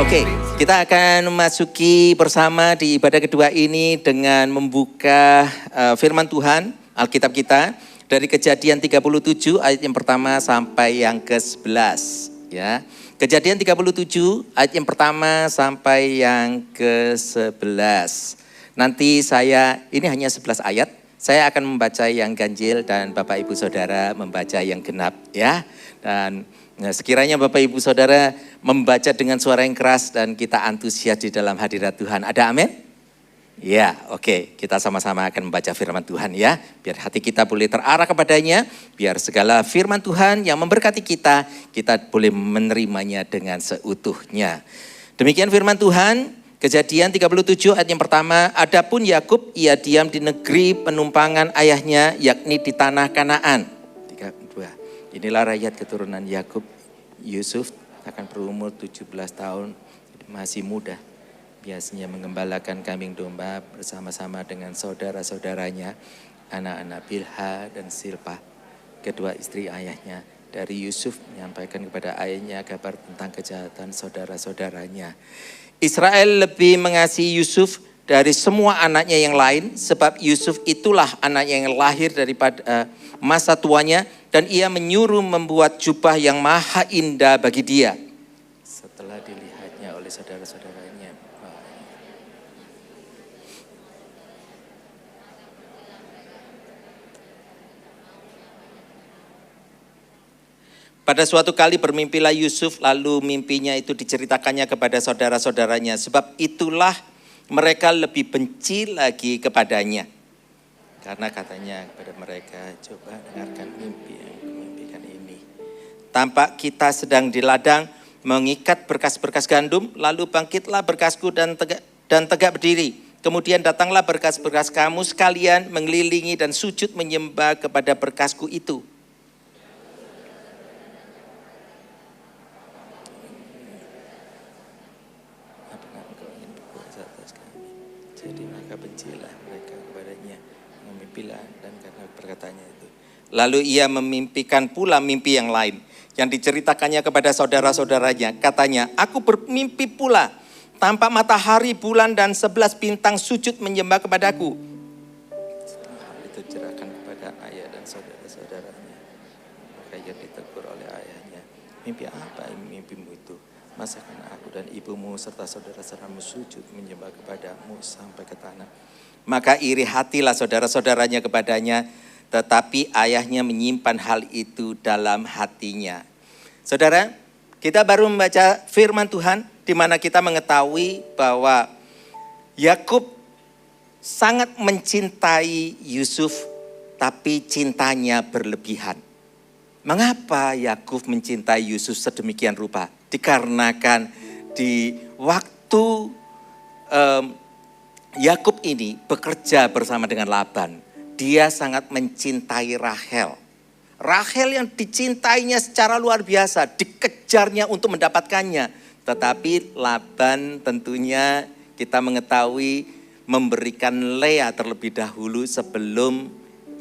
Oke, kita akan memasuki bersama di ibadah kedua ini dengan membuka firman Tuhan, Alkitab kita dari Kejadian 37 ayat yang pertama sampai yang ke-11 ya. Kejadian 37 ayat yang pertama sampai yang ke-11. Nanti ini hanya 11 ayat. Saya akan membaca yang ganjil dan Bapak Ibu Saudara membaca yang genap ya. Dan sekiranya Bapak Ibu Saudara membaca dengan suara yang keras dan kita antusias di dalam hadirat Tuhan. Ada amin? Ya, oke. Kita sama-sama akan membaca firman Tuhan ya. Biar hati kita boleh terarah kepadanya. Biar segala firman Tuhan yang memberkati kita, kita boleh menerimanya dengan seutuhnya. Demikian firman Tuhan. Kejadian 37 ayat yang pertama, adapun Yakub ia diam di negeri penumpangan ayahnya, yakni di tanah Kanaan. 32. Inilah rakyat keturunan Yakub. Yusuf akan berumur 17 tahun, masih muda. Biasanya mengembalakan kambing domba bersama-sama dengan saudara-saudaranya, anak-anak Bilha dan Silpa, kedua istri ayahnya. Dari Yusuf menyampaikan kepada ayahnya kabar tentang kejahatan saudara-saudaranya. Israel lebih mengasihi Yusuf dari semua anaknya yang lain, sebab Yusuf itulah anaknya yang lahir daripada masa tuanya, dan ia menyuruh membuat jubah yang maha indah bagi dia. Setelah dilihatnya oleh saudara-saudaranya. Pada suatu kali bermimpilah Yusuf, lalu mimpinya itu diceritakannya kepada saudara-saudaranya. Sebab itulah mereka lebih benci lagi kepadanya. Karena katanya kepada mereka, coba dengarkan mimpi yang kumimpikan ini. Tampak kita sedang di ladang mengikat berkas-berkas gandum, lalu bangkitlah berkasku dan tegak berdiri. Kemudian datanglah berkas-berkas kamu sekalian mengelilingi dan sujud menyembah kepada berkasku itu. Jadi maka bencilah mereka kepadanya, memimpilah dan karena perkataannya itu. Lalu ia memimpikan pula mimpi yang lain yang diceritakannya kepada saudara-saudaranya. Katanya, aku bermimpi pula, tampak matahari, bulan dan 11 bintang sujud menyembah kepadaku. Setelah hal itu cerahkan kepada ayah dan saudara-saudaranya. Maka ia ditegur oleh ayahnya. Mimpi apa mimpimu itu? Masakan aku dan ibumu serta saudara-saudaramu sujud menyembah kepadamu sampai ke tanah. Maka iri hatilah saudara-saudaranya kepadanya, tetapi ayahnya menyimpan hal itu dalam hatinya. Saudara, kita baru membaca firman Tuhan di mana kita mengetahui bahwa Yakub sangat mencintai Yusuf, tapi cintanya berlebihan. Mengapa Yakub mencintai Yusuf sedemikian rupa? Dikarenakan di waktu Yakub ini bekerja bersama dengan Laban, dia sangat mencintai Rahel. Rahel yang dicintainya secara luar biasa, dikejarnya untuk mendapatkannya. Tetapi Laban tentunya kita mengetahui memberikan Lea terlebih dahulu sebelum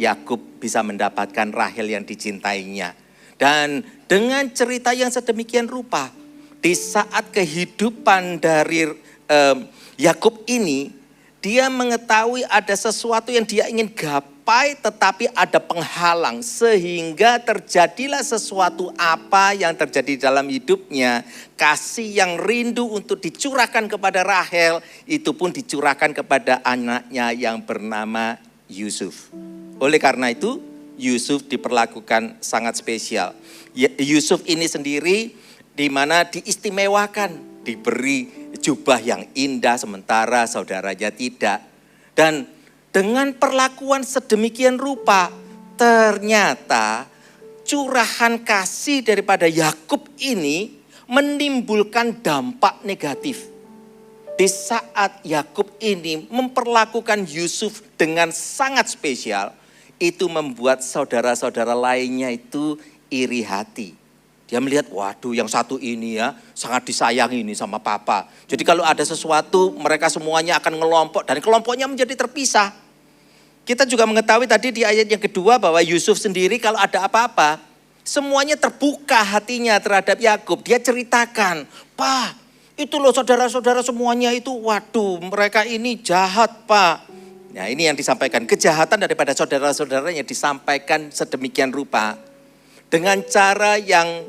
Yakub bisa mendapatkan Rahel yang dicintainya. Dan dengan cerita yang sedemikian rupa, di saat kehidupan dari Yakub ini, dia mengetahui ada sesuatu yang dia ingin gapai, tetapi ada penghalang. Sehingga terjadilah sesuatu apa yang terjadi dalam hidupnya. Kasih yang rindu untuk dicurahkan kepada Rahel, itu pun dicurahkan kepada anaknya yang bernama Yusuf. Oleh karena itu, Yusuf diperlakukan sangat spesial. Yusuf ini sendiri di mana diistimewakan, diberi jubah yang indah sementara saudaranya tidak. Dan dengan perlakuan sedemikian rupa, ternyata curahan kasih daripada Yakub ini menimbulkan dampak negatif. Di saat Yakub ini memperlakukan Yusuf dengan sangat spesial, itu membuat saudara-saudara lainnya itu iri hati. Dia melihat, waduh yang satu ini ya sangat disayangi ini sama papa. Jadi kalau ada sesuatu mereka semuanya akan ngelompok dan kelompoknya menjadi terpisah. Kita juga mengetahui tadi di ayat yang kedua bahwa Yusuf sendiri kalau ada apa-apa, semuanya terbuka hatinya terhadap Yakub. Dia ceritakan, "Pa, Itu loh saudara-saudara semuanya itu, waduh mereka ini jahat Pak. Nah ini yang disampaikan, kejahatan daripada saudara-saudaranya disampaikan sedemikian rupa. Dengan cara yang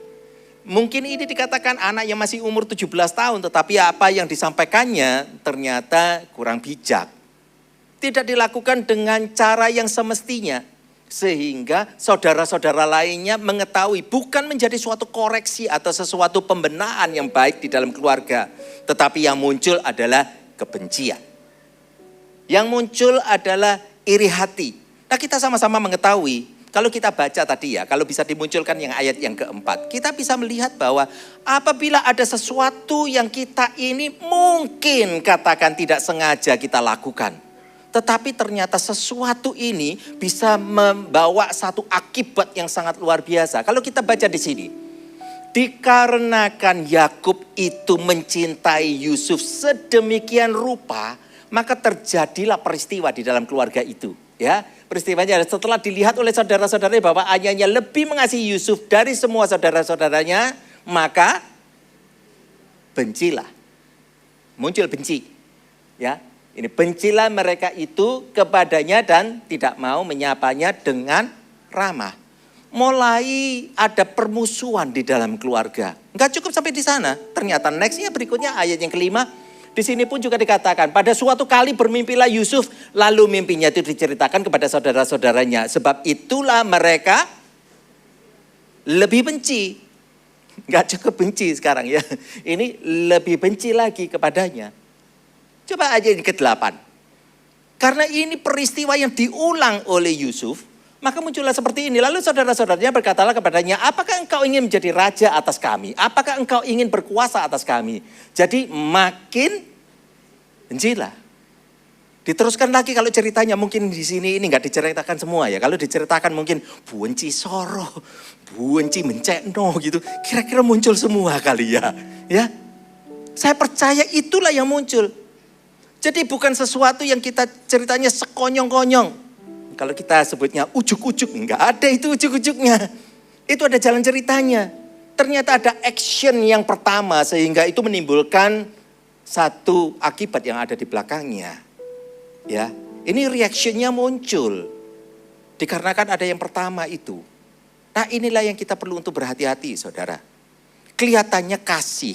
mungkin ini dikatakan anak yang masih umur 17 tahun, tetapi apa yang disampaikannya ternyata kurang bijak. Tidak dilakukan dengan cara yang semestinya. Sehingga saudara-saudara lainnya mengetahui bukan menjadi suatu koreksi atau sesuatu pembenahan yang baik di dalam keluarga. Tetapi yang muncul adalah kebencian. Yang muncul adalah iri hati. Nah kita sama-sama mengetahui, kalau kita baca tadi ya, kalau bisa dimunculkan yang ayat yang keempat. Kita bisa melihat bahwa apabila ada sesuatu yang kita ini mungkin katakan tidak sengaja kita lakukan. Tetapi ternyata sesuatu ini bisa membawa satu akibat yang sangat luar biasa. Kalau kita baca di sini. Dikarenakan Yakub itu mencintai Yusuf sedemikian rupa, maka terjadilah peristiwa di dalam keluarga itu. Ya, peristiwanya setelah dilihat oleh saudara-saudaranya bahwa ayahnya lebih mengasihi Yusuf dari semua saudara-saudaranya, maka bencilah. Muncul benci. Ya. Ini bencilah mereka itu kepadanya dan tidak mau menyapanya dengan ramah. Mulai ada permusuhan di dalam keluarga. Enggak cukup sampai di sana. Ternyata nextnya berikutnya ayat yang kelima. Di sini pun juga dikatakan pada suatu kali bermimpilah Yusuf. Lalu mimpinya itu diceritakan kepada saudara-saudaranya. Sebab itulah mereka lebih benci. Enggak cukup benci sekarang ya. Ini lebih benci lagi kepadanya. Coba aja yang ke-8. Karena ini peristiwa yang diulang oleh Yusuf, maka muncullah seperti ini. Lalu saudara-saudaranya berkatalah kepadanya, apakah engkau ingin menjadi raja atas kami? Apakah engkau ingin berkuasa atas kami? Jadi makin bencilah. Diteruskan lagi kalau ceritanya mungkin di sini ini nggak diceritakan semua ya. Kalau diceritakan mungkin buenci soro, buenci mencekno gitu. Kira-kira muncul semua kali ya. Ya, saya percaya itulah yang muncul. Jadi bukan sesuatu yang kita ceritanya sekonyong-konyong. Kalau kita sebutnya ujuk-ujuk, enggak ada itu ujuk-ujuknya. Itu ada jalan ceritanya. Ternyata ada action yang pertama sehingga itu menimbulkan satu akibat yang ada di belakangnya. Ya, ini reactionnya muncul. Dikarenakan ada yang pertama itu. Nah inilah yang kita perlu untuk berhati-hati saudara. Kelihatannya kasih.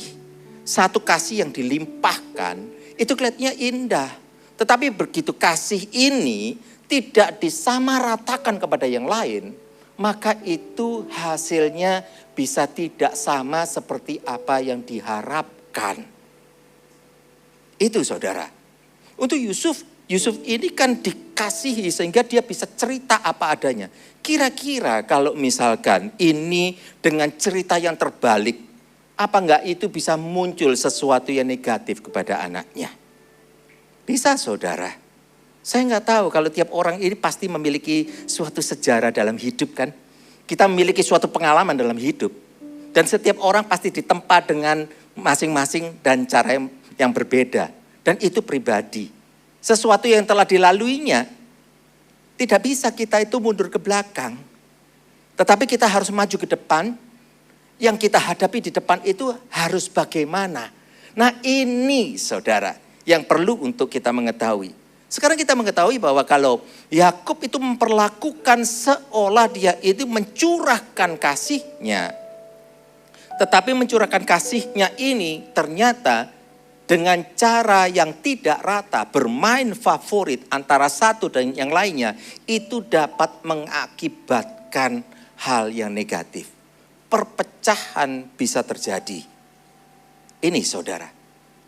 Satu kasih yang dilimpahkan. Itu kelihatannya indah. Tetapi begitu kasih ini tidak disamaratakan kepada yang lain, maka itu hasilnya bisa tidak sama seperti apa yang diharapkan. Itu saudara. Untuk Yusuf ini kan dikasihi sehingga dia bisa cerita apa adanya. Kira-kira kalau misalkan ini dengan cerita yang terbalik, apa enggak itu bisa muncul sesuatu yang negatif kepada anaknya? Bisa saudara. Saya enggak tahu kalau tiap orang ini pasti memiliki suatu sejarah dalam hidup kan. Kita memiliki suatu pengalaman dalam hidup. Dan setiap orang pasti ditempa dengan masing-masing dan cara yang berbeda. Dan itu pribadi. Sesuatu yang telah dilaluinya, tidak bisa kita itu mundur ke belakang. Tetapi kita harus maju ke depan. Yang kita hadapi di depan itu harus bagaimana. Nah ini saudara yang perlu untuk kita mengetahui. Sekarang kita mengetahui bahwa kalau Yakub itu memperlakukan seolah dia itu mencurahkan kasihnya. Tetapi mencurahkan kasihnya ini ternyata dengan cara yang tidak rata, bermain favorit antara satu dan yang lainnya, itu dapat mengakibatkan hal yang negatif. Perpecahan bisa terjadi. Ini saudara.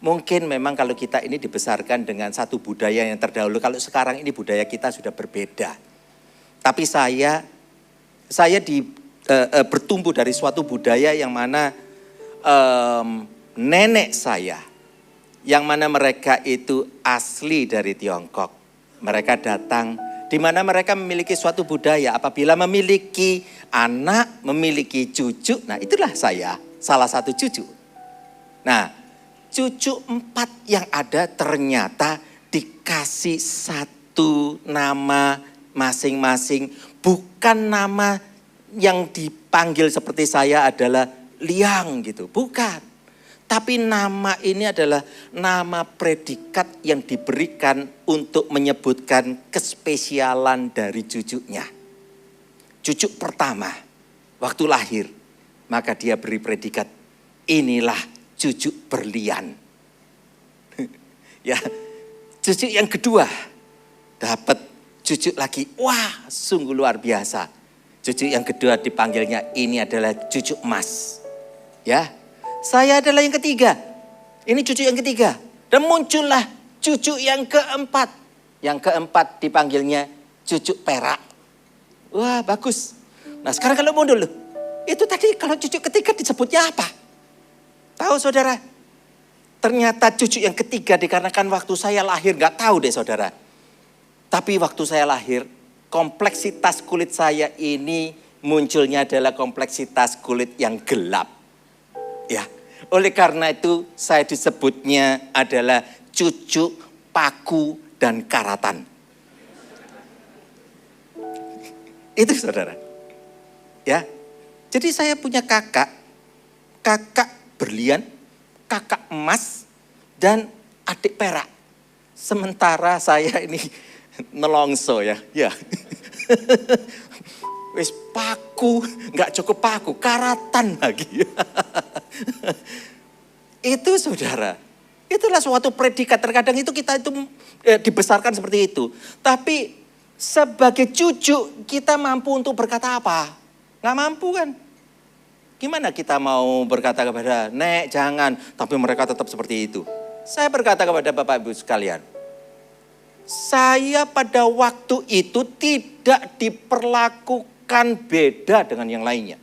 Mungkin memang kalau kita ini dibesarkan dengan satu budaya yang terdahulu. Kalau sekarang ini budaya kita sudah berbeda. Tapi saya bertumbuh dari suatu budaya yang mana nenek saya. Yang mana mereka itu asli dari Tiongkok. Mereka datang di mana mereka memiliki suatu budaya. Apabila memiliki anak, memiliki cucu. Nah itulah saya, salah satu cucu. Nah cucu 4 yang ada ternyata dikasih satu nama masing-masing. Bukan nama yang dipanggil seperti saya adalah Liang gitu, bukan. Tapi nama ini adalah nama predikat yang diberikan untuk menyebutkan kespesialan dari cucunya. Cucu pertama, waktu lahir, maka dia beri predikat, inilah cucu berlian. Ya, cucu yang kedua, dapat cucu lagi, wah sungguh luar biasa. Cucu yang kedua dipanggilnya, ini adalah cucu emas. Ya, saya adalah yang ketiga. Ini cucu yang ketiga. Dan muncullah cucu yang keempat. Yang keempat dipanggilnya cucu perak. Wah bagus. Nah sekarang kalau mundur loh. Itu tadi kalau cucu ketiga disebutnya apa? Tahu saudara? Ternyata cucu yang ketiga dikarenakan waktu saya lahir gak tahu deh saudara. Tapi waktu saya lahir kompleksitas kulit saya ini munculnya adalah kompleksitas kulit yang gelap. Ya, oleh karena itu saya disebutnya adalah cucu paku dan karatan. Itu saudara. Ya, jadi saya punya kakak berlian, kakak emas, dan adik perak. Sementara saya ini nelongso ya. Wis paku, nggak cukup paku, karatan lagi. Itu saudara, itulah suatu predikat. Terkadang itu kita itu dibesarkan seperti itu. Tapi sebagai cucu kita mampu untuk berkata apa? Nggak mampu kan? Gimana kita mau berkata kepada nek jangan, tapi mereka tetap seperti itu. Saya berkata kepada Bapak Ibu sekalian, saya pada waktu itu tidak diperlakukan beda dengan yang lainnya.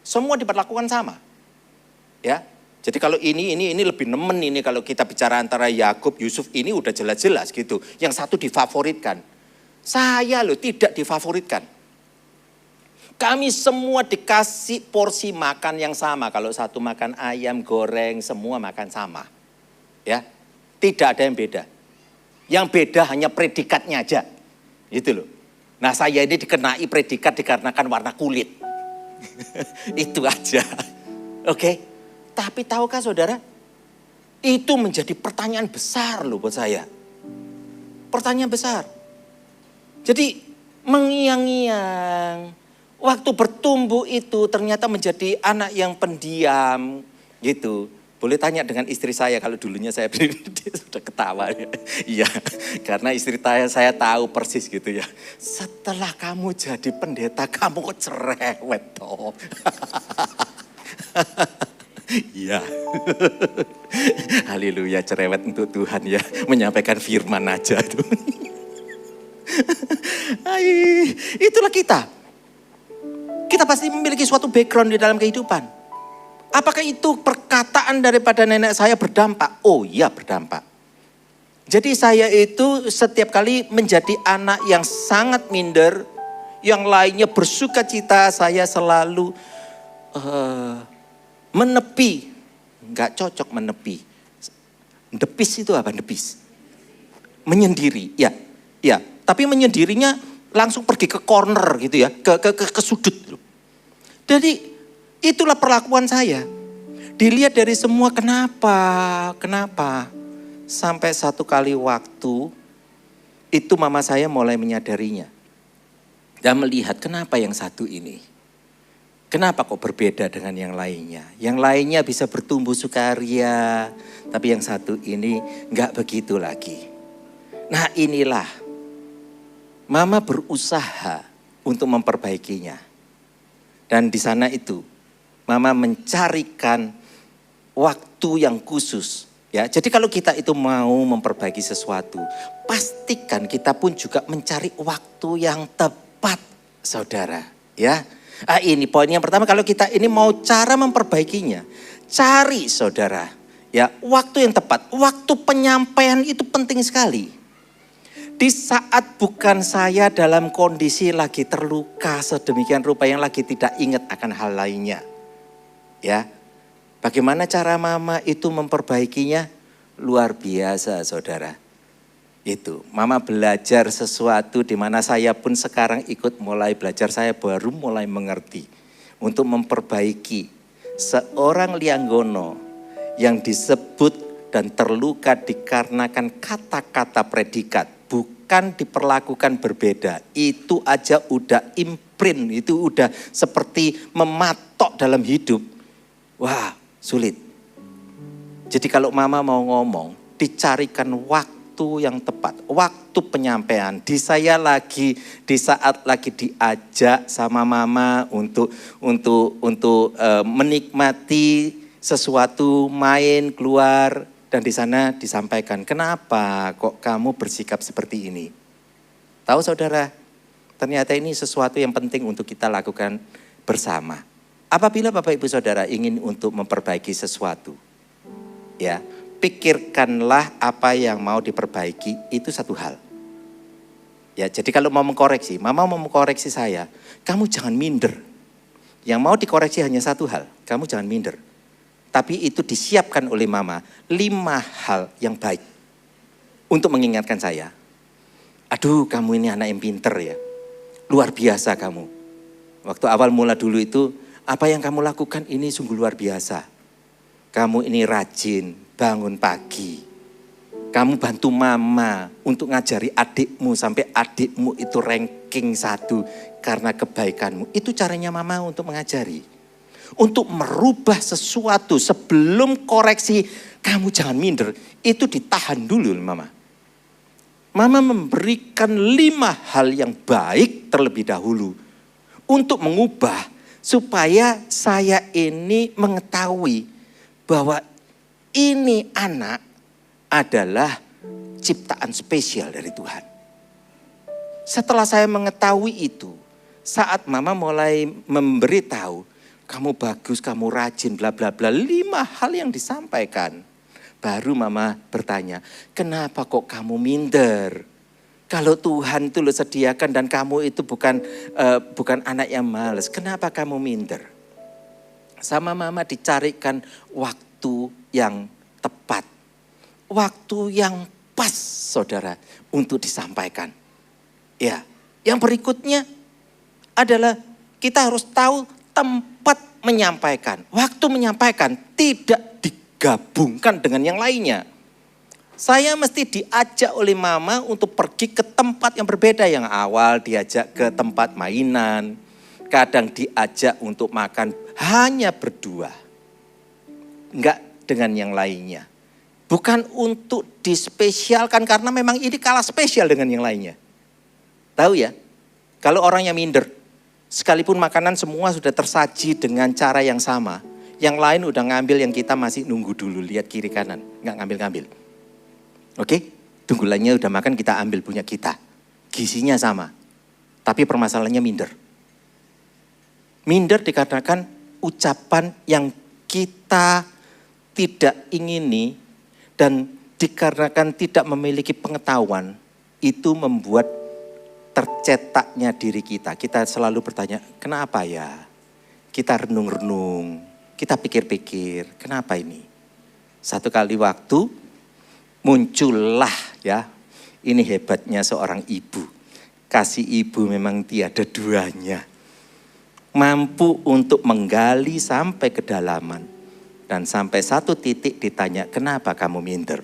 Semua diperlakukan sama. Ya. Jadi kalau ini lebih nemen ini kalau kita bicara antara Yakub, Yusuf ini udah jelas-jelas gitu. Yang satu difavoritkan. Saya loh tidak difavoritkan. Kami semua dikasih porsi makan yang sama. Kalau satu makan ayam goreng, semua makan sama. Ya. Tidak ada yang beda. Yang beda hanya predikatnya aja. Gitu loh. Nah saya ini dikenai predikat dikarenakan warna kulit. Itu aja. Oke. Tapi tahukah saudara? Itu menjadi pertanyaan besar loh buat saya. Pertanyaan besar. Jadi mengiang-iang. Waktu bertumbuh itu ternyata menjadi anak yang pendiam. Gitu. Boleh tanya dengan istri saya kalau dulunya saya dia sudah ketawa ya. Iya, karena istri saya tahu persis gitu ya. Setelah kamu jadi pendeta kamu kok cerewet toh. Iya. Haleluya, cerewet untuk Tuhan ya, menyampaikan firman aja tuh. Itulah kita. Kita pasti memiliki suatu background di dalam kehidupan. Apakah itu perkataan daripada nenek saya berdampak? Oh iya berdampak. Jadi saya itu setiap kali menjadi anak yang sangat minder, yang lainnya bersuka cita, saya selalu menepi. Enggak cocok menepi. Depis itu apa? Depis. Menyendiri, ya. Ya, tapi menyendirinya langsung pergi ke corner gitu ya, ke sudut. Jadi itulah perlakuan saya. Dilihat dari semua kenapa. Sampai satu kali waktu itu mama saya mulai menyadarinya. Dan melihat kenapa yang satu ini. Kenapa kok berbeda dengan yang lainnya. Yang lainnya bisa bertumbuh sukaria. Tapi yang satu ini enggak begitu lagi. Nah inilah. Mama berusaha untuk memperbaikinya. Dan di sana itu. Mama mencarikan waktu yang khusus. Ya, jadi kalau kita itu mau memperbaiki sesuatu, pastikan kita pun juga mencari waktu yang tepat, saudara. Ya, ini poin yang pertama. Kalau kita ini mau cara memperbaikinya, cari saudara. Ya, waktu yang tepat. Waktu penyampaian itu penting sekali. Di saat bukan saya dalam kondisi lagi terluka sedemikian rupa yang lagi tidak ingat akan hal lainnya. Ya, bagaimana cara mama itu memperbaikinya? Luar biasa saudara. Itu, mama belajar sesuatu di mana saya pun sekarang ikut mulai belajar. Saya baru mulai mengerti. Untuk memperbaiki seorang Lianggono yang disebut dan terluka dikarenakan kata-kata predikat, bukan diperlakukan berbeda. Itu aja udah imprint, itu udah seperti mematok dalam hidup. Wah, sulit. Jadi kalau mama mau ngomong, dicarikan waktu yang tepat, waktu penyampaian. Di saat lagi diajak sama mama untuk menikmati sesuatu, main, keluar, dan di sana disampaikan, kenapa kok kamu bersikap seperti ini? Tahu saudara, ternyata ini sesuatu yang penting untuk kita lakukan bersama. Apabila Bapak Ibu Saudara ingin untuk memperbaiki sesuatu, ya, pikirkanlah apa yang mau diperbaiki, itu satu hal. Ya, jadi kalau mau mengkoreksi, mama mau mengkoreksi saya, kamu jangan minder. Yang mau dikoreksi hanya satu hal, kamu jangan minder. Tapi itu disiapkan oleh mama 5 hal yang baik untuk mengingatkan saya. Aduh, kamu ini anak yang pinter ya, luar biasa kamu. Waktu awal mula dulu itu, apa yang kamu lakukan ini sungguh luar biasa. Kamu ini rajin, bangun pagi. Kamu bantu mama untuk ngajari adikmu sampai adikmu itu ranking 1 karena kebaikanmu. Itu caranya mama untuk mengajari. Untuk merubah sesuatu sebelum koreksi, kamu jangan minder. Itu ditahan dulu mama. Mama memberikan 5 hal yang baik terlebih dahulu. Untuk mengubah supaya saya ini mengetahui bahwa ini anak adalah ciptaan spesial dari Tuhan. Setelah saya mengetahui itu, saat mama mulai memberitahu, kamu bagus, kamu rajin, bla bla bla, 5 hal yang disampaikan. Baru mama bertanya, kenapa kok kamu minder? Kalau Tuhan itu lo sediakan dan kamu itu bukan anak yang malas, kenapa kamu minder? Sama mama dicarikan waktu yang tepat. Waktu yang pas saudara untuk disampaikan. Ya, yang berikutnya adalah kita harus tahu tempat menyampaikan. Waktu menyampaikan tidak digabungkan dengan yang lainnya. Saya mesti diajak oleh mama untuk pergi ke tempat yang berbeda. Yang awal diajak ke tempat mainan. Kadang diajak untuk makan hanya berdua. Enggak dengan yang lainnya. Bukan untuk dispesialkan karena memang ini kalah spesial dengan yang lainnya. Tahu ya, kalau orang yang minder, sekalipun makanan semua sudah tersaji dengan cara yang sama. Yang lain udah ngambil, yang kita masih nunggu dulu, lihat kiri kanan, nggak ngambil-ngambil. Oke, tunggulannya udah makan, kita ambil punya kita. Gizinya sama, tapi permasalahannya minder. Minder dikarenakan ucapan yang kita tidak ingini dan dikarenakan tidak memiliki pengetahuan, itu membuat tercetaknya diri kita. Kita selalu bertanya, kenapa ya? Kita renung-renung, kita pikir-pikir, kenapa ini? Satu kali waktu muncullah ya, ini hebatnya seorang ibu. Kasih ibu memang tiada duanya. Mampu untuk menggali sampai kedalaman. Dan sampai satu titik ditanya, kenapa kamu minder?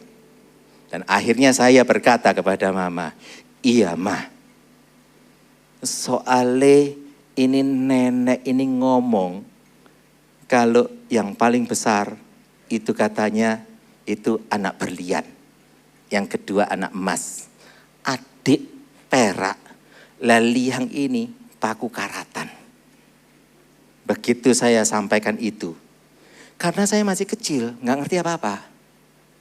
Dan akhirnya saya berkata kepada mama, iya mah. Soalnya ini nenek ini ngomong kalau yang paling besar itu katanya itu anak berlian. Yang kedua anak emas. Adik perak. Lali yang ini paku karatan. Begitu saya sampaikan itu. Karena saya masih kecil, gak ngerti apa-apa.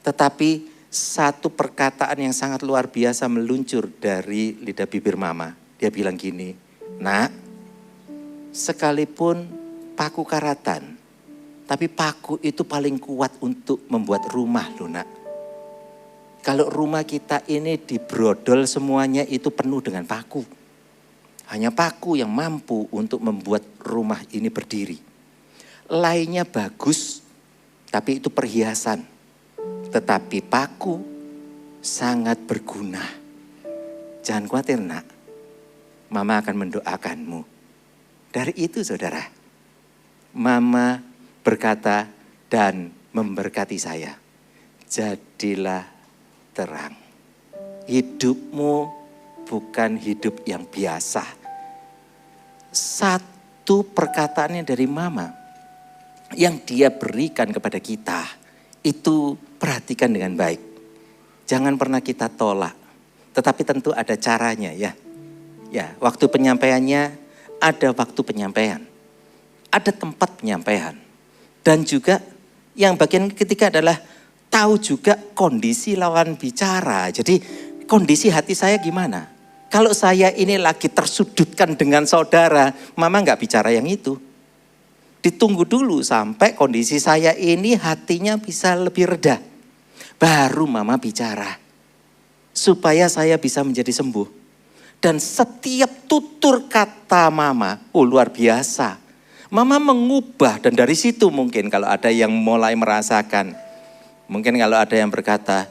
Tetapi satu perkataan yang sangat luar biasa meluncur dari lidah bibir mama. Dia bilang gini, nak, sekalipun paku karatan, tapi paku itu paling kuat untuk membuat rumah loh nak. Kalau rumah kita ini dibrodol semuanya itu penuh dengan paku. Hanya paku yang mampu untuk membuat rumah ini berdiri. Lainnya bagus, tapi itu perhiasan. Tetapi paku sangat berguna. Jangan khawatir nak. Mama akan mendoakanmu. Dari itu saudara, mama berkata dan memberkati saya. Jadilah terang. Hidupmu bukan hidup yang biasa. Satu perkataannya dari mama yang dia berikan kepada kita, itu perhatikan dengan baik. Jangan pernah kita tolak, tetapi tentu ada caranya ya. Ya, waktu penyampaiannya ada waktu penyampaian. Ada tempat penyampaian. Dan juga yang bagian ketiga adalah tahu juga kondisi lawan bicara. Jadi kondisi hati saya gimana? Kalau saya ini lagi tersudutkan dengan saudara, mama nggak bicara yang itu. Ditunggu dulu sampai kondisi saya ini hatinya bisa lebih reda. Baru mama bicara. Supaya saya bisa menjadi sembuh. Dan setiap tutur kata mama, luar biasa. Mama mengubah dan dari situ mungkin kalau ada yang mulai merasakan. Mungkin kalau ada yang berkata,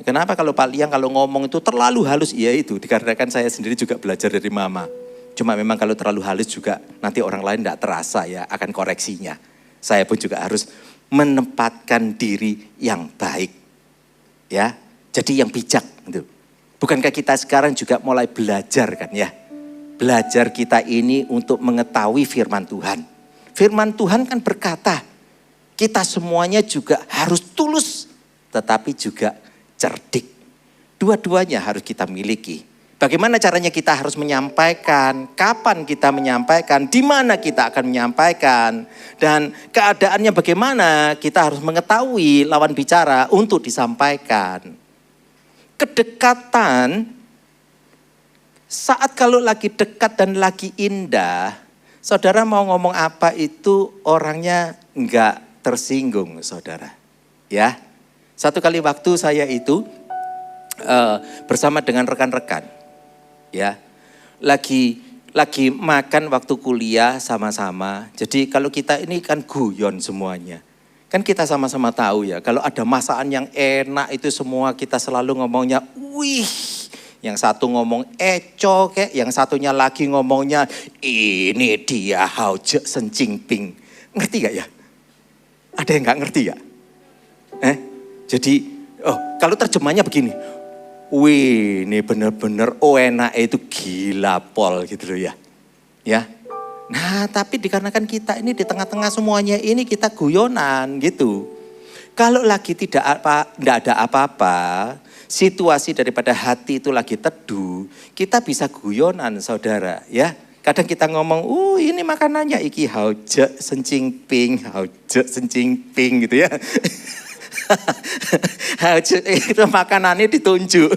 kenapa kalau Pak Liang kalau ngomong itu terlalu halus? Iya itu, dikarenakan saya sendiri juga belajar dari mama. Cuma memang kalau terlalu halus juga nanti orang lain tidak terasa ya akan koreksinya. Saya pun juga harus menempatkan diri yang baik. Ya, jadi yang bijak gitu. Bukankah kita sekarang juga mulai belajar kan ya? Belajar kita ini untuk mengetahui firman Tuhan. Firman Tuhan kan berkata, kita semuanya juga harus tulus, tetapi juga cerdik. Dua-duanya harus kita miliki. Bagaimana caranya kita harus menyampaikan, kapan kita menyampaikan, di mana kita akan menyampaikan. Dan keadaannya bagaimana, kita harus mengetahui lawan bicara untuk disampaikan. Kedekatan, saat kalau lagi dekat dan lagi indah, saudara mau ngomong apa itu orangnya enggak tersinggung saudara. Ya, satu kali waktu saya itu bersama dengan rekan-rekan, ya, lagi makan waktu kuliah sama-sama. Jadi kalau kita ini kan guyon semuanya. Kan kita sama-sama tahu ya, kalau ada masakan yang enak itu semua kita selalu ngomongnya, wih. Yang satu ngomong eco kek, yang satunya lagi ngomongnya, ini dia Haoje Sen Jinping. Ngerti gak ya? Ada yang gak ngerti ya? Jadi, kalau terjemahnya begini, wih ini bener-bener enak itu gila pol gitu loh ya. Ya. Nah tapi dikarenakan kita ini di tengah-tengah semuanya ini kita guyonan gitu. Kalau lagi tidak ada apa-apa, situasi daripada hati itu lagi teduh, kita bisa guyonan saudara ya. Kadang kita ngomong, ini makanannya iki Haoje Sen Jinping, Haoje Sen Jinping gitu ya. Itu makanannya ditunjuk.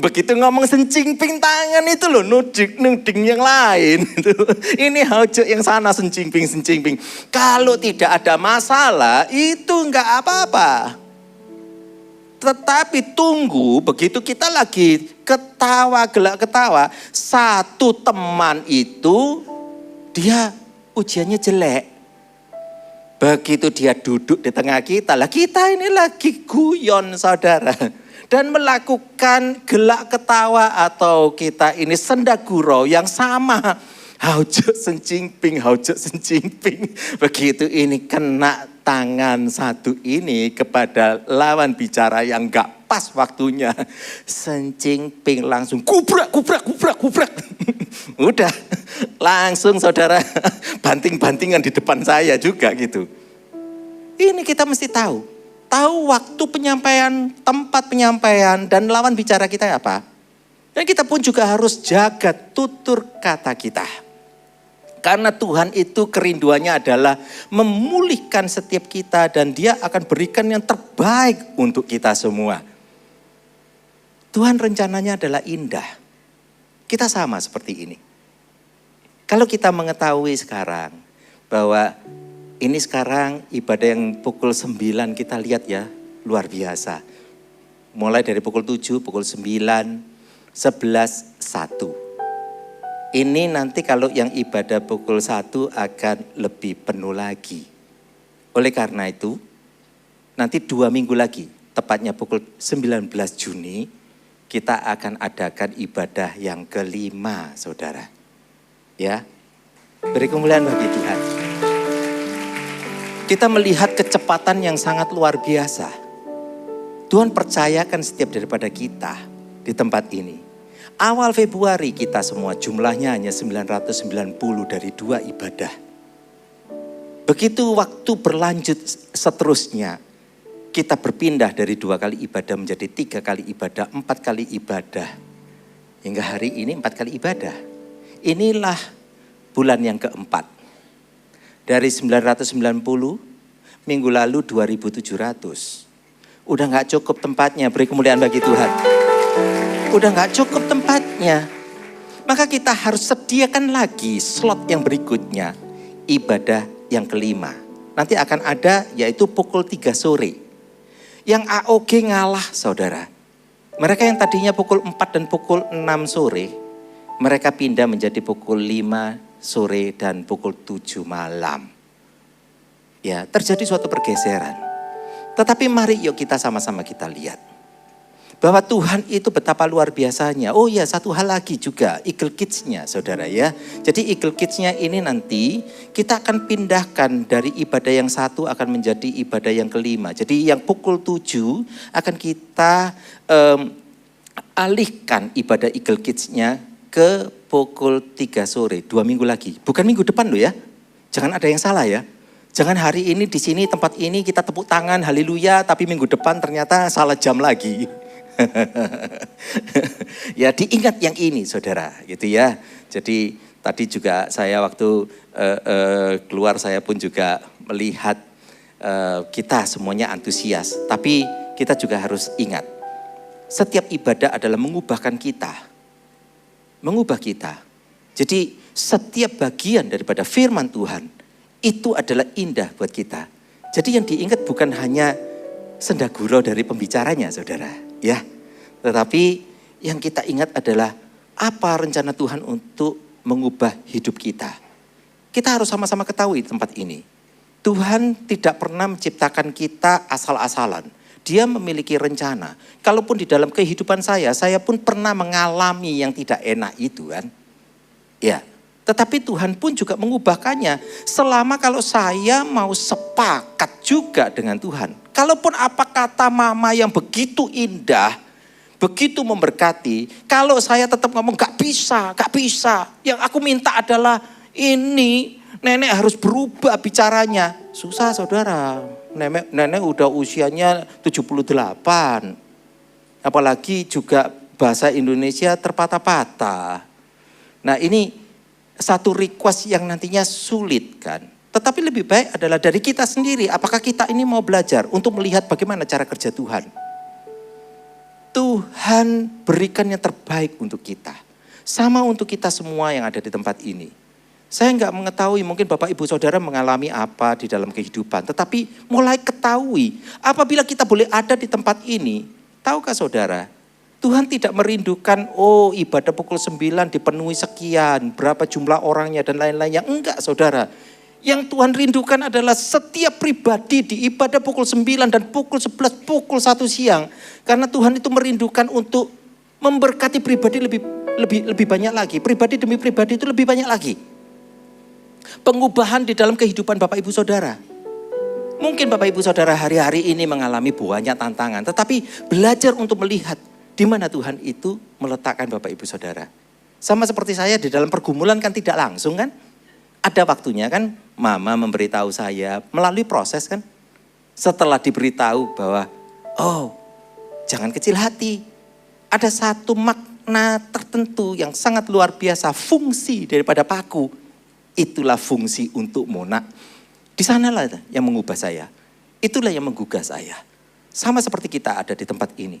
Begitu ngomong Sen Jinping tangan itu loh nuding yang lain. Ini Haoje yang sana Sen Jinping, Sen Jinping. Kalau tidak ada masalah itu enggak apa-apa. Tetapi tunggu begitu kita lagi ketawa, gelak ketawa. Satu teman itu dia ujiannya jelek. Begitu dia duduk di tengah kita, lah kita ini lagi guyon saudara. Dan melakukan gelak ketawa atau kita ini senda gurau yang sama. Haoje Sen Jinping, Haoje Sen Jinping. Begitu ini kena tangan satu ini kepada lawan bicara yang gak pas waktunya. Sen Jinping langsung kubrak. Udah langsung saudara banting-bantingan di depan saya juga gitu. Ini kita mesti tahu waktu penyampaian, tempat penyampaian dan lawan bicara kita apa. Dan kita pun juga harus jaga tutur kata kita. Karena Tuhan itu kerinduannya adalah memulihkan setiap kita dan dia akan berikan yang terbaik untuk kita semua. Tuhan rencananya adalah indah. Kita sama seperti ini. Kalau kita mengetahui sekarang bahwa ini sekarang ibadah yang pukul 9 kita lihat ya, luar biasa. Mulai dari pukul 7, pukul 9, 11, 1. Ini nanti kalau yang ibadah pukul 1 akan lebih penuh lagi. Oleh karena itu, nanti 2 minggu lagi, tepatnya pukul 19 Juni, kita akan adakan ibadah yang kelima, saudara. Ya, beri kemuliaan bagi Tuhan. Kita melihat kecepatan yang sangat luar biasa. Tuhan percayakan setiap daripada kita di tempat ini. Awal Februari kita semua jumlahnya hanya 990 dari 2 ibadah. Begitu waktu berlanjut seterusnya, kita berpindah dari 2 kali ibadah menjadi 3 kali ibadah, 4 kali ibadah. Hingga hari ini 4 kali ibadah. Inilah bulan yang keempat. Dari 990, minggu lalu 2700. Udah gak cukup tempatnya, beri kemuliaan bagi Tuhan. Udah gak cukup tempatnya. Maka kita harus sediakan lagi slot yang berikutnya. Ibadah yang kelima. Nanti akan ada yaitu pukul 3 sore. Yang AOG ngalah saudara. Mereka yang tadinya pukul 4 dan pukul 6 sore. Mereka pindah menjadi pukul 5 sore dan pukul 7 malam. Ya, terjadi suatu pergeseran. Tetapi mari yuk kita sama-sama kita lihat. Bahwa Tuhan itu betapa luar biasanya. Oh ya, satu hal lagi juga, Eagle Kids-nya saudara ya. Jadi Eagle Kids-nya ini nanti kita akan pindahkan dari ibadah yang satu akan menjadi ibadah yang kelima. Jadi yang pukul 7 akan kita alihkan ibadah Eagle Kids-nya ke pukul 3 sore, 2 minggu lagi. Bukan minggu depan loh ya. Jangan ada yang salah ya. Jangan hari ini di sini tempat ini kita tepuk tangan haleluya, tapi minggu depan ternyata salah jam lagi. Ya diingat yang ini saudara gitu ya. Jadi tadi juga saya waktu keluar saya pun juga melihat kita semuanya antusias. Tapi kita juga harus ingat setiap ibadah adalah mengubahkan kita. Mengubah kita. Jadi setiap bagian daripada firman Tuhan itu adalah indah buat kita. Jadi yang diingat bukan hanya senda gurau dari pembicaranya saudara. Ya, tetapi yang kita ingat adalah apa rencana Tuhan untuk mengubah hidup kita. Kita harus sama-sama ketahui tempat ini. Tuhan tidak pernah menciptakan kita asal-asalan. Dia memiliki rencana. Kalaupun di dalam kehidupan saya pun pernah mengalami yang tidak enak itu kan. Ya, tetapi Tuhan pun juga mengubahkannya. Selama kalau saya mau sepakat juga dengan Tuhan. Kalaupun apa kata mama yang begitu indah, begitu memberkati. Kalau saya tetap ngomong gak bisa. Yang aku minta adalah ini nenek harus berubah bicaranya. Susah saudara. Nenek udah usianya 78. Apalagi juga bahasa Indonesia terpatah-patah. Nah ini satu request yang nantinya sulit kan. Tetapi lebih baik adalah dari kita sendiri. Apakah kita ini mau belajar untuk melihat bagaimana cara kerja Tuhan. Tuhan berikan yang terbaik untuk kita. Sama untuk kita semua yang ada di tempat ini. Saya enggak mengetahui mungkin Bapak Ibu Saudara mengalami apa di dalam kehidupan. Tetapi mulai ketahui apabila kita boleh ada di tempat ini. Tahukah saudara? Tuhan tidak merindukan ibadah pukul 9 dipenuhi sekian. Berapa jumlah orangnya dan lain-lainnya. Enggak saudara. Yang Tuhan rindukan adalah setiap pribadi di ibadah pukul 9 dan pukul 11, pukul 1 siang. Karena Tuhan itu merindukan untuk memberkati pribadi lebih banyak lagi. Pribadi demi pribadi itu lebih banyak lagi. Pengubahan di dalam kehidupan Bapak Ibu Saudara. Mungkin Bapak Ibu Saudara hari-hari ini mengalami banyak tantangan. Tetapi belajar untuk melihat di mana Tuhan itu meletakkan Bapak Ibu Saudara. Sama seperti saya di dalam pergumulan kan tidak langsung kan. Ada waktunya kan mama memberitahu saya melalui proses kan. Setelah diberitahu bahwa jangan kecil hati. Ada satu makna tertentu yang sangat luar biasa. Fungsi daripada paku. Itulah fungsi untuk Mona. Di sanalah yang mengubah saya. Itulah yang menggugah saya. Sama seperti kita ada di tempat ini.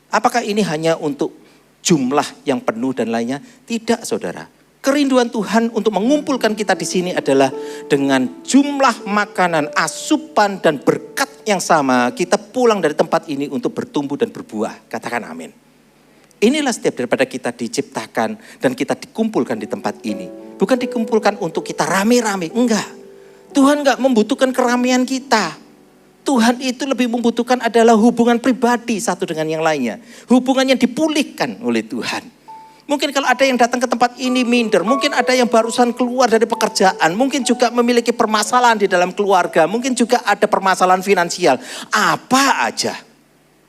Apakah ini hanya untuk jumlah yang penuh dan lainnya? Tidak saudara. Kerinduan Tuhan untuk mengumpulkan kita di sini adalah dengan jumlah makanan, asupan dan berkat yang sama. Kita pulang dari tempat ini untuk bertumbuh dan berbuah. Katakan amin. Inilah setiap daripada kita diciptakan dan kita dikumpulkan di tempat ini. Bukan dikumpulkan untuk kita rame-rame, enggak. Tuhan enggak membutuhkan keramaian kita. Tuhan itu lebih membutuhkan adalah hubungan pribadi satu dengan yang lainnya. Hubungan yang dipulihkan oleh Tuhan. Mungkin kalau ada yang datang ke tempat ini minder, mungkin ada yang barusan keluar dari pekerjaan, mungkin juga memiliki permasalahan di dalam keluarga, mungkin juga ada permasalahan finansial. Apa aja?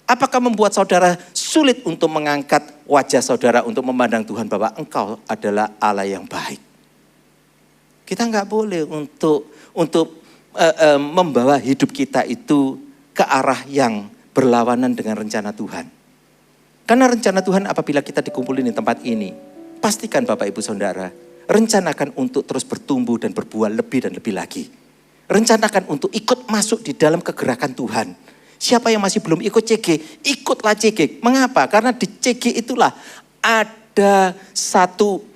Apakah membuat saudara sulit untuk mengangkat wajah saudara untuk memandang Tuhan bahwa Engkau adalah Allah yang baik? Kita nggak boleh untuk membawa hidup kita itu ke arah yang berlawanan dengan rencana Tuhan. Karena rencana Tuhan apabila kita dikumpulin di tempat ini, pastikan Bapak Ibu Saudara, rencanakan untuk terus bertumbuh dan berbuah lebih dan lebih lagi. Rencanakan untuk ikut masuk di dalam kegerakan Tuhan. Siapa yang masih belum ikut CG, ikutlah CG. Mengapa? Karena di CG itulah ada satu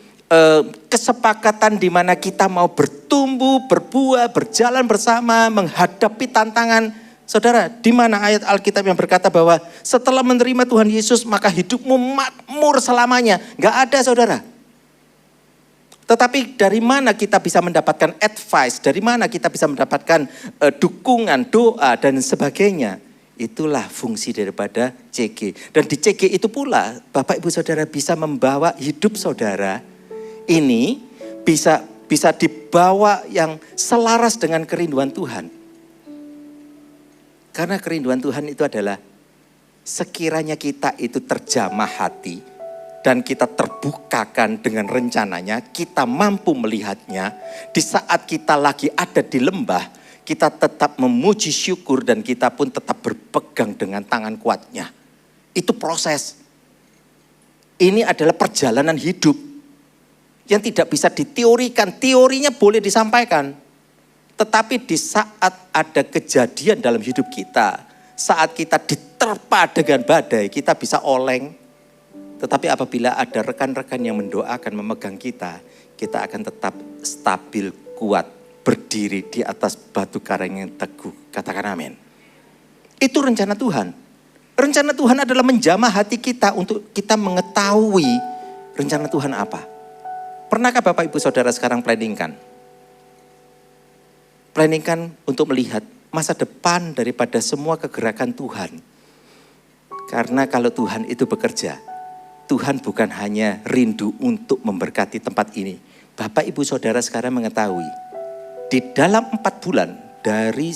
kesepakatan di mana kita mau bertumbuh, berbuah, berjalan bersama, menghadapi tantangan. Saudara, di mana ayat Alkitab yang berkata bahwa setelah menerima Tuhan Yesus maka hidupmu makmur selamanya? Gak ada, saudara. Tetapi dari mana kita bisa mendapatkan advice, dari mana kita bisa mendapatkan dukungan, doa dan sebagainya. Itulah fungsi daripada CG. Dan di CG itu pula Bapak Ibu Saudara bisa membawa hidup saudara ini bisa dibawa yang selaras dengan kerinduan Tuhan. Karena kerinduan Tuhan itu adalah sekiranya kita itu terjamah hati dan kita terbukakan dengan rencananya, kita mampu melihatnya. Di saat kita lagi ada di lembah, kita tetap memuji syukur dan kita pun tetap berpegang dengan tangan kuatnya. Itu proses. Ini adalah perjalanan hidup yang tidak bisa diteorikan. Teorinya boleh disampaikan. Tetapi di saat ada kejadian dalam hidup kita, saat kita diterpa dengan badai, kita bisa oleng. Tetapi apabila ada rekan-rekan yang mendoakan, memegang kita, kita akan tetap stabil, kuat, berdiri di atas batu karang yang teguh. Katakan amin. Itu rencana Tuhan. Rencana Tuhan adalah menjamah hati kita untuk kita mengetahui rencana Tuhan apa. Pernahkah Bapak Ibu Saudara sekarang planningkan untuk melihat masa depan daripada semua kegerakan Tuhan. Karena kalau Tuhan itu bekerja, Tuhan bukan hanya rindu untuk memberkati tempat ini. Bapak Ibu Saudara sekarang mengetahui, di dalam 4 bulan dari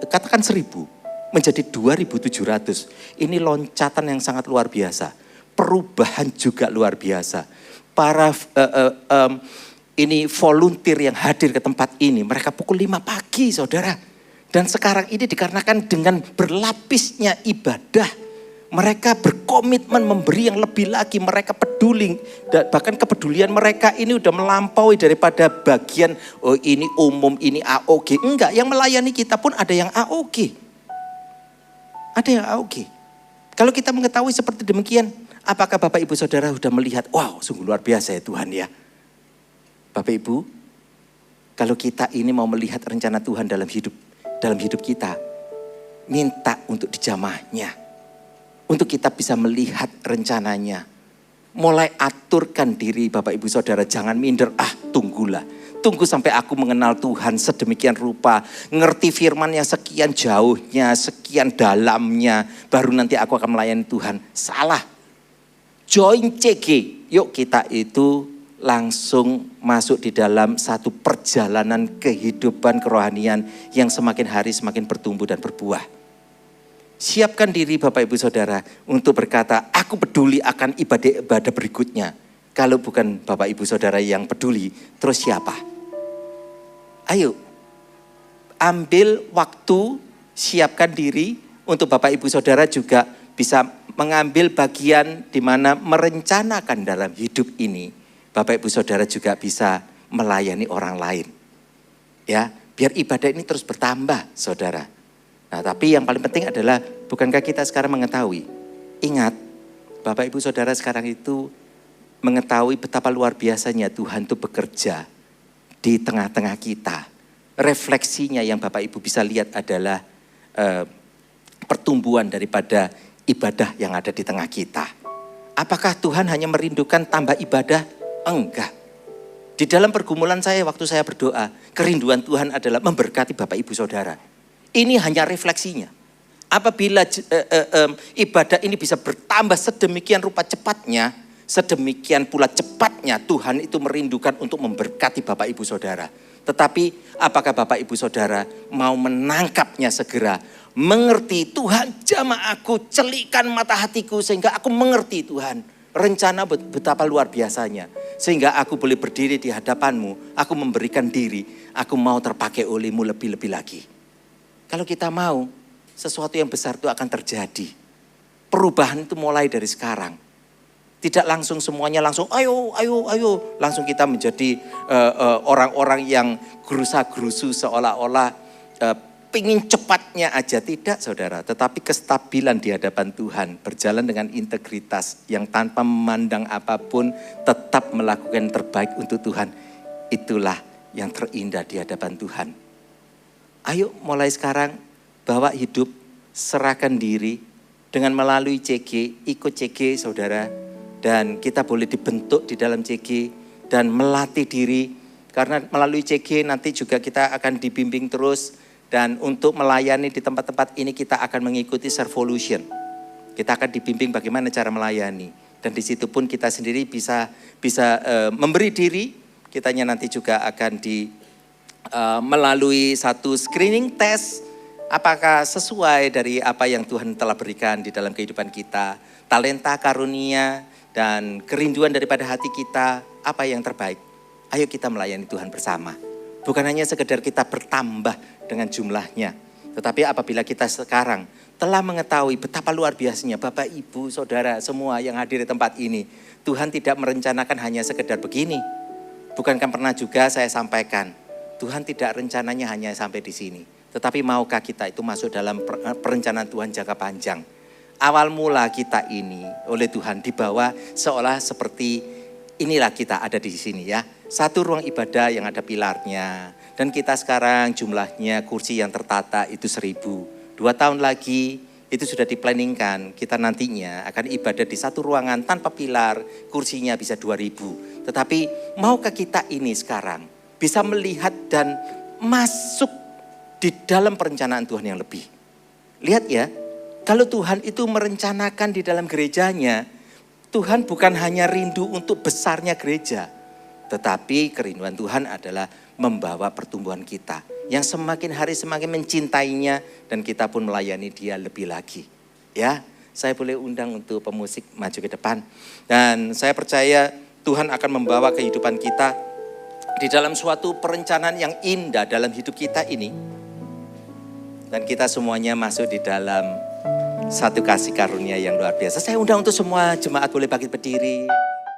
katakan 1.000 menjadi 2.700. Ini loncatan yang sangat luar biasa. Perubahan juga luar biasa. Para ini volunteer yang hadir ke tempat ini, mereka pukul 5 pagi, saudara. Dan sekarang ini dikarenakan dengan berlapisnya ibadah, mereka berkomitmen memberi yang lebih lagi, mereka peduli. Bahkan kepedulian mereka ini udah melampaui daripada bagian, oh ini umum, ini AOG. Enggak, yang melayani kita pun ada yang AOG. Ada yang AOG. Kalau kita mengetahui seperti demikian, apakah Bapak Ibu Saudara sudah melihat, wow sungguh luar biasa ya Tuhan ya. Bapak Ibu, kalau kita ini mau melihat rencana Tuhan dalam hidup kita, minta untuk dijamahnya. Untuk kita bisa melihat rencananya. Mulai aturkan diri Bapak Ibu Saudara, jangan minder, tunggulah. Tunggu sampai aku mengenal Tuhan sedemikian rupa, ngerti firman-Nya sekian jauhnya, sekian dalamnya, baru nanti aku akan melayani Tuhan. Salah. Join CG, yuk kita itu langsung masuk di dalam satu perjalanan kehidupan kerohanian yang semakin hari semakin bertumbuh dan berbuah. Siapkan diri Bapak Ibu Saudara untuk berkata, aku peduli akan ibadah berikutnya. Kalau bukan Bapak Ibu Saudara yang peduli, terus siapa? Ayo, ambil waktu, siapkan diri untuk Bapak Ibu Saudara juga bisa mengambil bagian di mana merencanakan dalam hidup ini. Bapak Ibu Saudara juga bisa melayani orang lain. Ya, biar ibadah ini terus bertambah, Saudara. Nah, tapi yang paling penting adalah bukankah kita sekarang mengetahui? Ingat, Bapak Ibu Saudara sekarang itu mengetahui betapa luar biasanya Tuhan itu bekerja di tengah-tengah kita. Refleksinya yang Bapak Ibu bisa lihat adalah pertumbuhan daripada ibadah yang ada di tengah kita. Apakah Tuhan hanya merindukan tambah ibadah? Enggak. Di dalam pergumulan saya waktu saya berdoa, kerinduan Tuhan adalah memberkati Bapak Ibu Saudara. Ini hanya refleksinya. Apabila ibadah ini bisa bertambah sedemikian rupa cepatnya, Sedemikian pula cepatnya Tuhan itu merindukan untuk memberkati Bapak Ibu Saudara. Tetapi apakah Bapak Ibu Saudara mau menangkapnya segera? Mengerti, Tuhan jamah aku, celikan mata hatiku sehingga aku mengerti Tuhan. Rencana betapa luar biasanya. Sehingga aku boleh berdiri di hadapanmu, aku memberikan diri, aku mau terpakai olehmu lebih-lebih lagi. Kalau kita mau, sesuatu yang besar itu akan terjadi. Perubahan itu mulai dari sekarang. Tidak langsung semuanya langsung ayo. Langsung kita menjadi orang-orang yang gerusa-gerusu seolah-olah pingin cepatnya aja. Tidak saudara, tetapi kestabilan di hadapan Tuhan. Berjalan dengan integritas yang tanpa memandang apapun tetap melakukan yang terbaik untuk Tuhan. Itulah yang terindah di hadapan Tuhan. Ayo mulai sekarang bawa hidup, serahkan diri dengan melalui CG, ikut CG saudara. Dan kita boleh dibentuk di dalam CG dan melatih diri. Karena melalui CG nanti juga kita akan dibimbing terus. Dan untuk melayani di tempat-tempat ini kita akan mengikuti Servolution. Kita akan dibimbing bagaimana cara melayani. Dan di situ pun kita sendiri bisa memberi diri. Kitanya nanti juga akan melalui satu screening test. Apakah sesuai dari apa yang Tuhan telah berikan di dalam kehidupan kita. Talenta, karunia, dan kerinduan daripada hati kita, apa yang terbaik. Ayo kita melayani Tuhan bersama. Bukan hanya sekedar kita bertambah dengan jumlahnya. Tetapi apabila kita sekarang telah mengetahui betapa luar biasanya Bapak, Ibu, Saudara, semua yang hadir di tempat ini. Tuhan tidak merencanakan hanya sekedar begini. Bukankah pernah juga saya sampaikan, Tuhan tidak rencananya hanya sampai di sini. Tetapi maukah kita itu masuk dalam perencanaan Tuhan jangka panjang. Awal mula kita ini oleh Tuhan dibawa seolah seperti inilah kita ada di sini ya. Satu ruang ibadah yang ada pilarnya. Dan kita sekarang jumlahnya kursi yang tertata itu 1.000. 2 tahun lagi itu sudah diplanningkan. Kita nantinya akan ibadah di satu ruangan tanpa pilar. Kursinya bisa 2.000. Tetapi maukah kita ini sekarang bisa melihat dan masuk di dalam perencanaan Tuhan yang lebih. Lihat ya. Kalau Tuhan itu merencanakan di dalam gerejanya, Tuhan bukan hanya rindu untuk besarnya gereja. Tetapi kerinduan Tuhan adalah membawa pertumbuhan kita. Yang semakin hari semakin mencintainya dan kita pun melayani dia lebih lagi. Ya, saya boleh undang untuk pemusik maju ke depan. Dan saya percaya Tuhan akan membawa kehidupan kita di dalam suatu perencanaan yang indah dalam hidup kita ini. Dan kita semuanya masuk di dalam satu kasih karunia yang luar biasa. Saya undang untuk semua jemaat boleh bangkit berdiri.